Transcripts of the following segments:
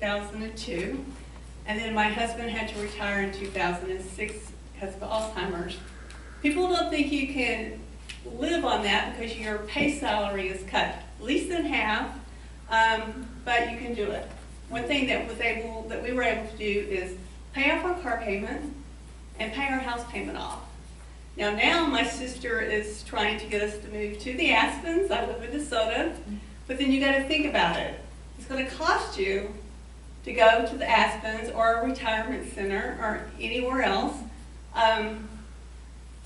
2002, and then my husband had to retire in 2006 because of Alzheimer's. People don't think you can live on that because your pay salary is cut at least in half, but you can do it. One thing that we were able to do is pay off our car payment and pay our house payment off. Now my sister is trying to get us to move to the Aspens. I live in DeSoto, but then you got to think about it. It's going to cost you to go to the Aspens or a retirement center or anywhere else.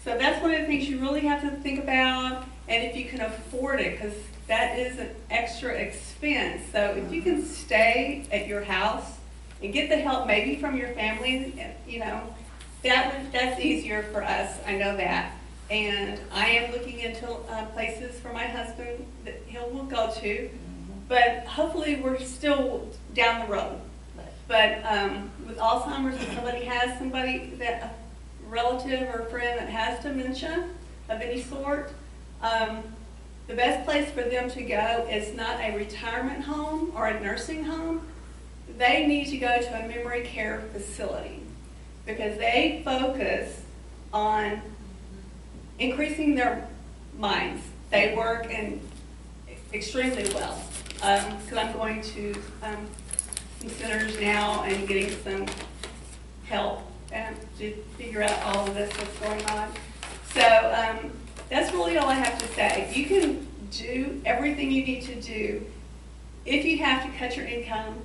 So that's one of the things you really have to think about, and if you can afford it, because that is an extra expense. So if you can stay at your house and get the help maybe from your family, you know, that's easier for us, I know that. And I am looking into places for my husband that he will go to, but hopefully we're still down the road. But with Alzheimer's, if somebody has a relative or friend that has dementia of any sort, the best place for them to go is not a retirement home or a nursing home. They need to go to a memory care facility because they focus on increasing their minds. They work extremely well. Because I'm going to some centers now and getting some help to figure out all of this that's going on. So that's really all I have to say. You can do everything you need to do if you have to cut your income,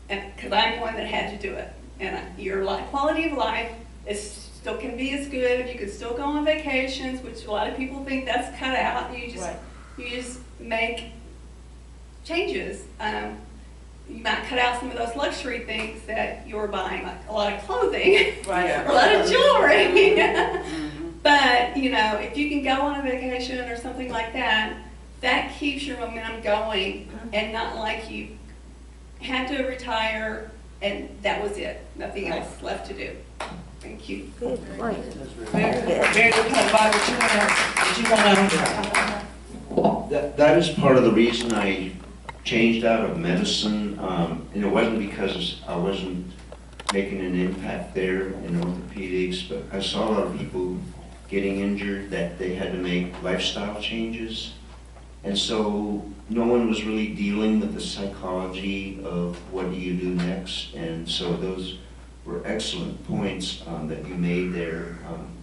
because I'm one that had to do it. And your quality of life still can be as good. You can still go on vacations, which a lot of people think that's cut out. You just make changes. You might cut out some of those luxury things that you're buying, like a lot of clothing, right, or a lot of jewelry. But you know, if you can go on a vacation or something like that, that keeps your momentum going, and not like you had to retire and that was it, nothing else left to do. Thank you. Good point. Very good point. Bob, what you want to That is part of the reason I changed out of medicine, and it wasn't because I wasn't making an impact there in orthopedics, but I saw a lot of people getting injured that they had to make lifestyle changes, and so no one was really dealing with the psychology of what do you do next. And so those were excellent points that you made there,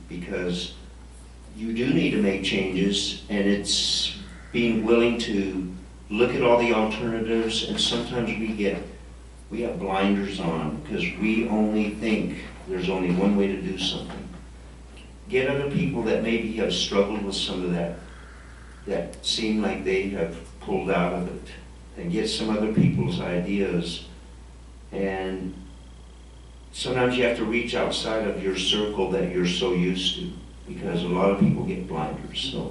because you do need to make changes, and it's being willing to look at all the alternatives. And sometimes we have blinders on because we only think there's only one way to do something. Get other people that maybe have struggled with some of that seem like they have pulled out of it, and get some other people's ideas. And sometimes you have to reach outside of your circle that you're so used to, because a lot of people get blinders. So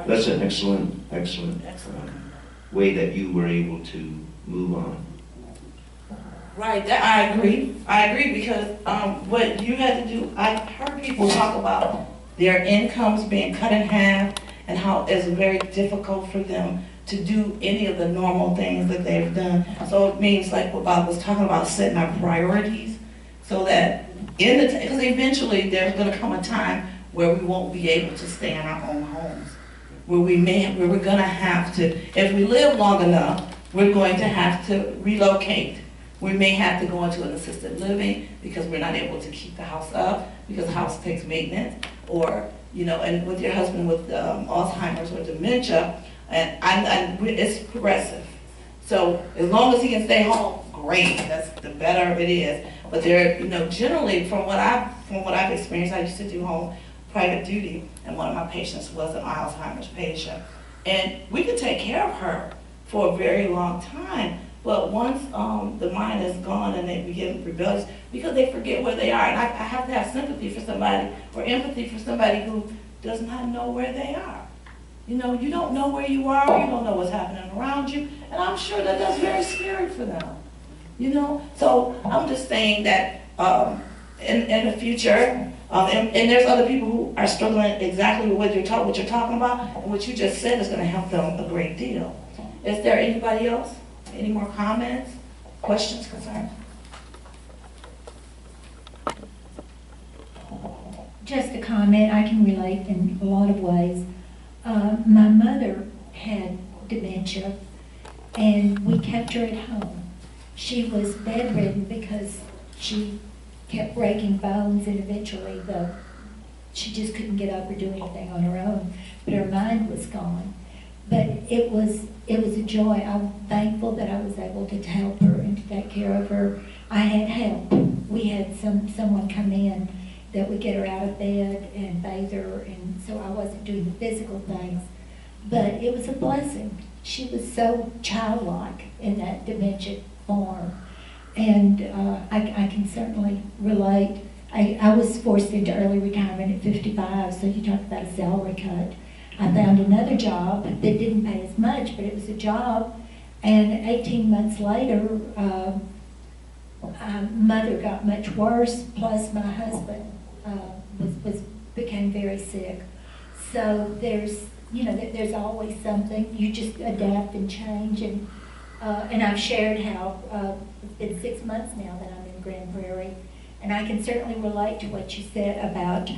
that's an excellent way that you were able to move on. Right, that I agree because what you had to do, I've heard people talk about their incomes being cut in half and how it's very difficult for them to do any of the normal things that they've done. So it means, like what Bob was talking about, setting our priorities, so that because eventually there's going to come a time where we won't be able to stay in our own homes, where we're going to have to, if we live long enough, we're going to have to relocate. We may have to go into an assisted living because we're not able to keep the house up because the house takes maintenance, or you know, and with your husband with Alzheimer's or dementia, and it's progressive. So as long as he can stay home, great. That's the better it is. But there, you know, generally from what I've experienced, I used to do home private duty, and one of my patients was an Alzheimer's patient, and we could take care of her for a very long time. But once the mind is gone and they begin rebellious, because they forget where they are. And I have to have sympathy for somebody, or empathy for somebody who does not know where they are. You know, you don't know where you are, you don't know what's happening around you, and I'm sure that that's very scary for them. You know, so I'm just saying that in the future, and there's other people who are struggling exactly with what you're talking about, and what you just said is going to help them a great deal. Is there anybody else? Any more comments? Questions, concerns? Just a comment, I can relate in a lot of ways. My mother had dementia, and we kept her at home. She was bedridden because she kept breaking bones, and eventually she just couldn't get up or do anything on her own, but her mind was gone. But it was a joy. I'm thankful that I was able to help her and to take care of her. I had help. We had someone come in that would get her out of bed and bathe her, and so I wasn't doing the physical things. But it was a blessing. She was so childlike in that dementia form. And I can certainly relate. I was forced into early retirement at 55, so you talk about a salary cut. I found another job that didn't pay as much, but it was a job. And 18 months later, mother got much worse, plus my husband became very sick. So there's always something. You just adapt and change. And I've shared how it's been 6 months now that I'm in Grand Prairie. And I can certainly relate to what you said about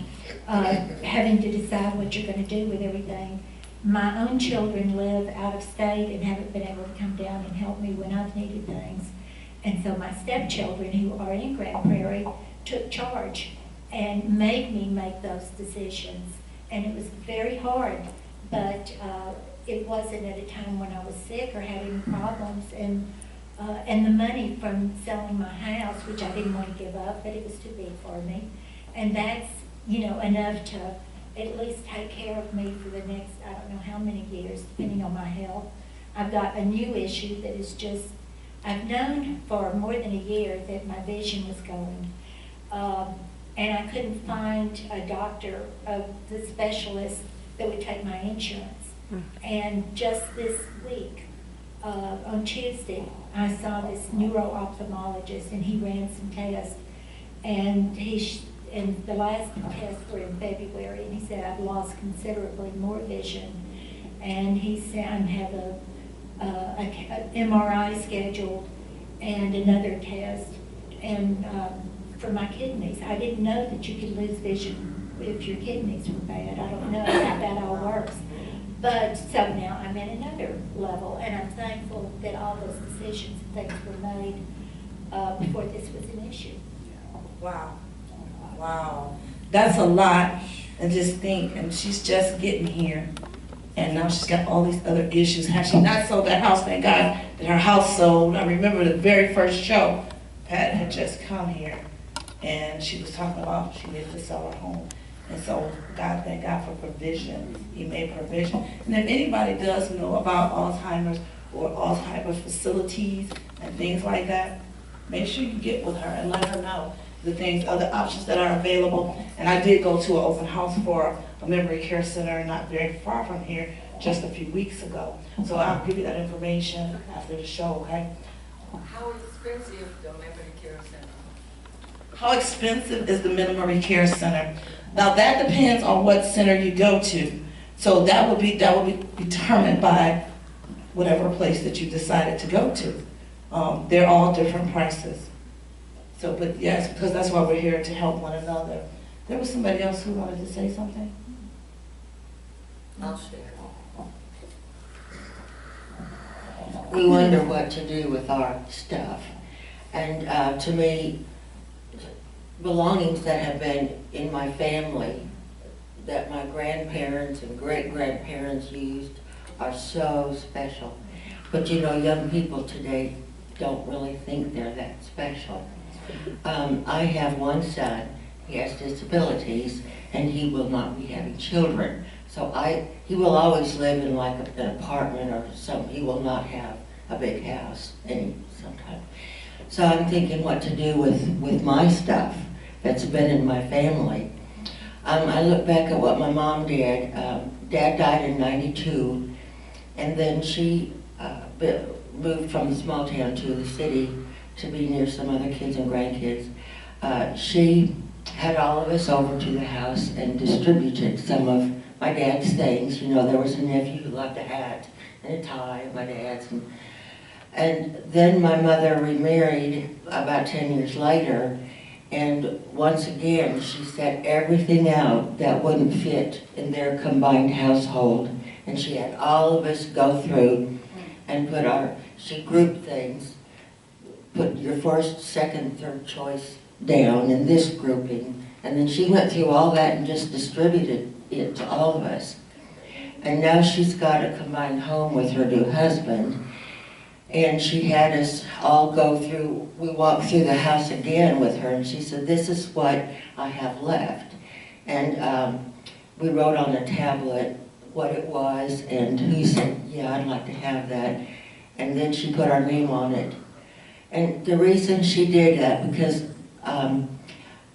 having to decide what you're going to do with everything. My own children live out of state and haven't been able to come down and help me when I've needed things. And so my stepchildren, who are in Grand Prairie, took charge and made me make those decisions. And it was very hard, but it wasn't at a time when I was sick or had any problems. And the money from selling my house, which I didn't want to give up, but it was too big for me. And that's, enough to at least take care of me for the next, I don't know how many years, depending on my health. I've got a new issue that is just, I've known for more than a year that my vision was going. And I couldn't find a doctor, the specialist that would take my insurance. And just this week, on Tuesday, I saw this neuro-ophthalmologist, and he ran some tests, and and the last tests were in February, and he said I've lost considerably more vision, and he said I have a MRI scheduled and another test, and for my kidneys. I didn't know that you could lose vision if your kidneys were bad. I don't know how that all works. But so now I'm at another level, and I'm thankful that all those decisions and things were made before this was an issue. Wow. Wow. That's a lot. And just think, and she's just getting here. And now she's got all these other issues. Had she not sold that house, thank God that her house sold. I remember the very first show, Pat had just come here, and she was talking about she needed to sell her home. And so God, thank God for provision. He made provision. And if anybody does know about Alzheimer's or Alzheimer's facilities and things like that, make sure you get with her and let her know the things, other options that are available. And I did go to an open house for a memory care center not very far from here just a few weeks ago. So I'll give you that information after the show, okay? How expensive the memory care center? How expensive is the memory care center? Now that depends on what center you go to. So that will be determined by whatever place that you decided to go to. They're all different prices. So, but yes, because that's why we're here to help one another. There was somebody else who wanted to say something? I'll share. We wonder what to do with our stuff. And to me, belongings that have been in my family that my grandparents and great-grandparents used are so special. But young people today don't really think they're that special. I have one son, he has disabilities, and he will not be having children. So he will always live in like an apartment or something. He will not have a big house sometime. So I'm thinking what to do with my stuff that's been in my family. I look back at what my mom did. Dad died in '92, and then she moved from the small town to the city to be near some other kids and grandkids. She had all of us over to the house and distributed some of my dad's things. There was a nephew who loved a hat and a tie, my dad's, And then my mother remarried about 10 years later, and once again, she set everything out that wouldn't fit in their combined household. And she had all of us go through and she grouped things, put your first, second, third choice down in this grouping. And then she went through all that and just distributed it to all of us. And now she's got a combined home with her new husband. And she had us all go through, we walked through the house again with her, and she said, this is what I have left. And we wrote on a tablet what it was, and who said, yeah, I'd like to have that. And then she put our name on it. And the reason she did that, because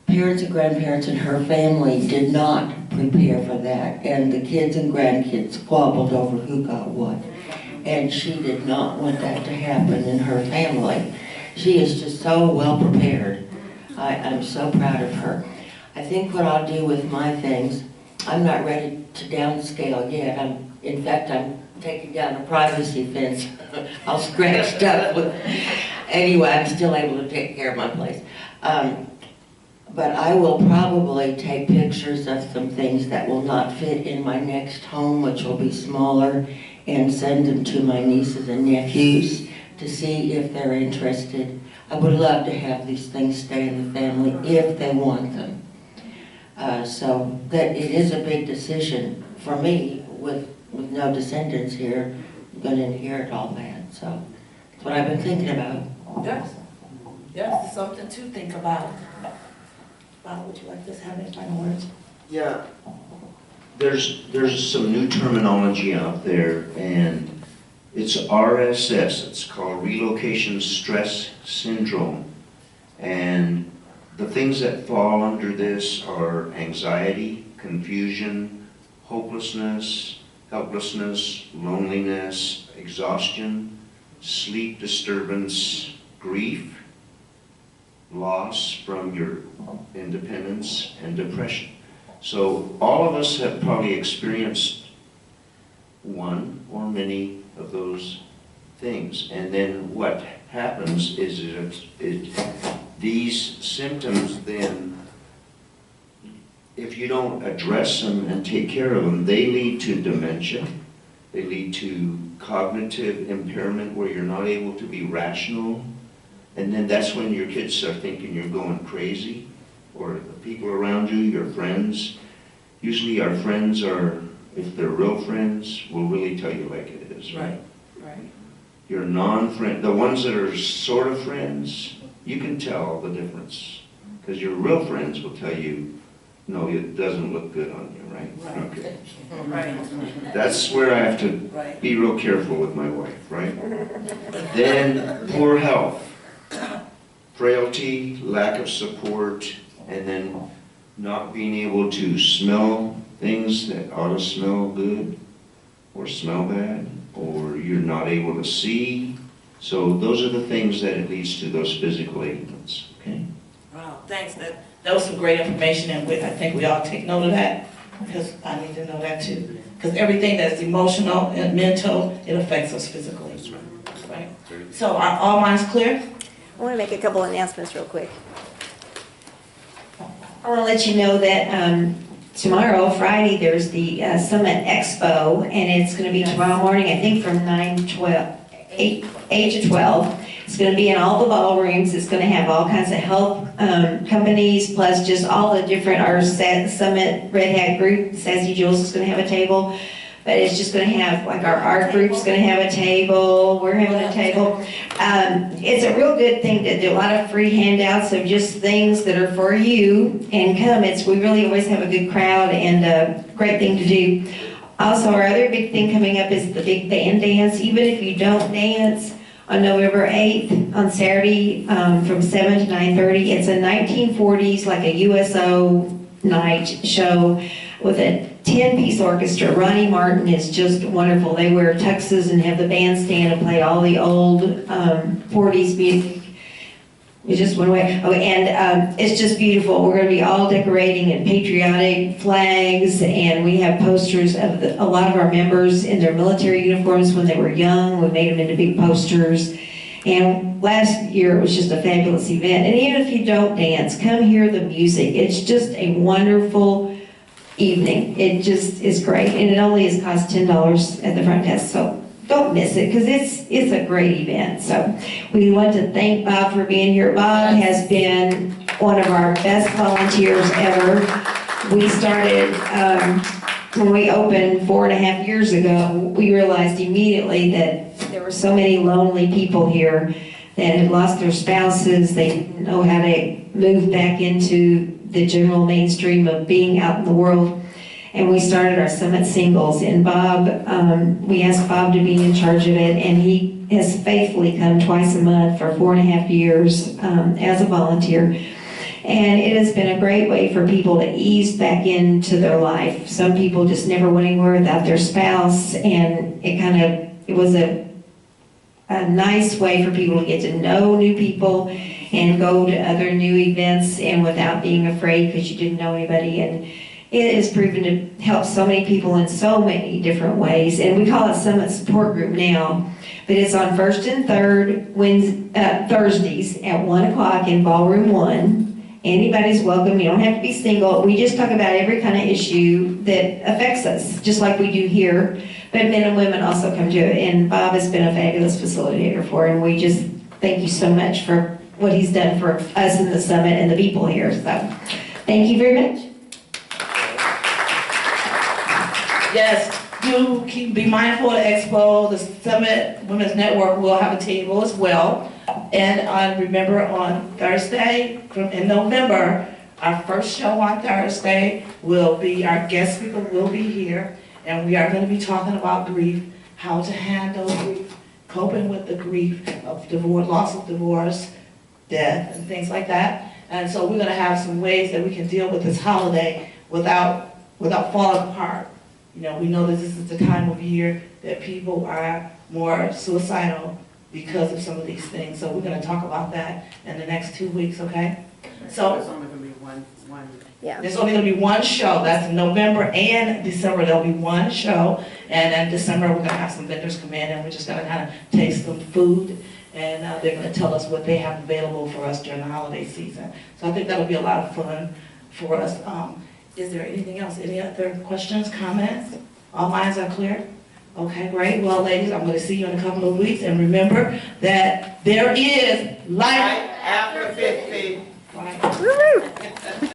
parents and grandparents and her family did not prepare for that. And the kids and grandkids squabbled over who got what. And she did not want that to happen in her family. She is just so well prepared. I'm so proud of her. I think what I'll do with my things, I'm not ready to downscale yet. In fact, I'm taking down a privacy fence. I'll scratch stuff with. Anyway, I'm still able to take care of my place. But I will probably take pictures of some things that will not fit in my next home, which will be smaller, and send them to my nieces and nephews to see if they're interested. I would love to have these things stay in the family if they want them. So that it is a big decision for me with no descendants here. I'm going to inherit all that. So that's what I've been thinking about. Yes, something to think about. Bob, would you like to have any final words? Yeah, there's some new terminology out there, and it's RSS, it's called Relocation Stress Syndrome. And the things that fall under this are anxiety, confusion, hopelessness, helplessness, loneliness, exhaustion, sleep disturbance, grief, loss from your independence, and depression. So all of us have probably experienced one or many of those things. And then what happens is these symptoms then, if you don't address them and take care of them, they lead to dementia. They lead to cognitive impairment where you're not able to be rational. And then that's when your kids start thinking you're going crazy, or the people around you, your friends. Usually our friends are, if they're real friends, will really tell you like it is. Right. Your non-friend, the ones that are sort of friends, you can tell the difference. Because your real friends will tell you, no, it doesn't look good on you, right? Okay. Right. That's where I have to be real careful with my wife, right? Then poor health. Frailty, lack of support, and then not being able to smell things that ought to smell good or smell bad, or you're not able to see. So those are the things that it leads to, those physical ailments, okay? Wow, thanks. That was some great information, and I think we all take note of that, because I need to know that too. Because everything that's emotional and mental, it affects us physically. That's right. So are all minds clear? I want to make a couple announcements real quick. I want to let you know that tomorrow, Friday, there's the Summit Expo, and it's going to be tomorrow morning, I think from 8 to 12. It's going to be in all the ballrooms. It's going to have all kinds of health companies, plus just all the different, our Summit Red Hat group, Sassy Jules is going to have a table. But it's just going to have, like our art group's going to have a table, we're having a table. It's a real good thing to do, a lot of free handouts of just things that are for you, and come. We really always have a good crowd and a great thing to do. Also, our other big thing coming up is the big band dance. Even if you don't dance, on November 8th, on Saturday, from 7 to 9:30, it's a 1940s, like a USO night show with a 10-piece orchestra. Ronnie Martin is just wonderful. They wear tuxes and have the bandstand and play all the old 40s music. It just went away. Oh, and it's just beautiful. We're going to be all decorating in patriotic flags, and we have posters of a lot of our members in their military uniforms when they were young. We made them into big posters. And last year it was just a fabulous event. And even if you don't dance, come hear the music. It's just a wonderful evening. It just is great. And it only is cost $10 at the front desk. So don't miss it, because it's a great event. So we want to thank Bob for being here. Bob has been one of our best volunteers ever. We started, when we opened 4.5 years ago, we realized immediately that there were so many lonely people here that had lost their spouses. They didn't know how to move back into the general mainstream of being out in the world. And we started our Summit Singles, and Bob, we asked Bob to be in charge of it, and he has faithfully come twice a month for 4.5 years as a volunteer. And it has been a great way for people to ease back into their life. Some people just never went anywhere without their spouse, and it was a nice way for people to get to know new people and go to other new events and without being afraid because you didn't know anybody. And it has proven to help so many people in so many different ways. And we call it Summit Support Group now, but it's on first and third Thursdays at 1 o'clock in Ballroom 1. Anybody's welcome. You don't have to be single. We just talk about every kind of issue that affects us, just like we do here. But men and women also come to it. And Bob has been a fabulous facilitator for it. And we just thank you so much for what he's done for us in the Summit and the people here. So thank you very much. Yes, do be mindful of the expo. The Summit Women's Network will have a table as well. And remember, on Thursday, in November, our first show on Thursday will be, our guest speaker will be here, and we are going to be talking about grief, how to handle grief, coping with the grief of divorce, loss of divorce, death, and things like that. And so we're going to have some ways that we can deal with this holiday without falling apart. You know, we know that this is the time of year that people are more suicidal because of some of these things. So we're going to talk about that in the next 2 weeks, okay? So there's only going to be one. Yeah. There's only going to be one show. That's in November and December. There'll be one show. And in December, we're going to have some vendors come in, and we're just going to kind of taste some food. And they're going to tell us what they have available for us during the holiday season. So I think that'll be a lot of fun for us. Is there anything else? Any other questions, comments? All minds are clear? Okay, great. Well, ladies, I'm going to see you in a couple of weeks. And remember that there is life After 50. Right.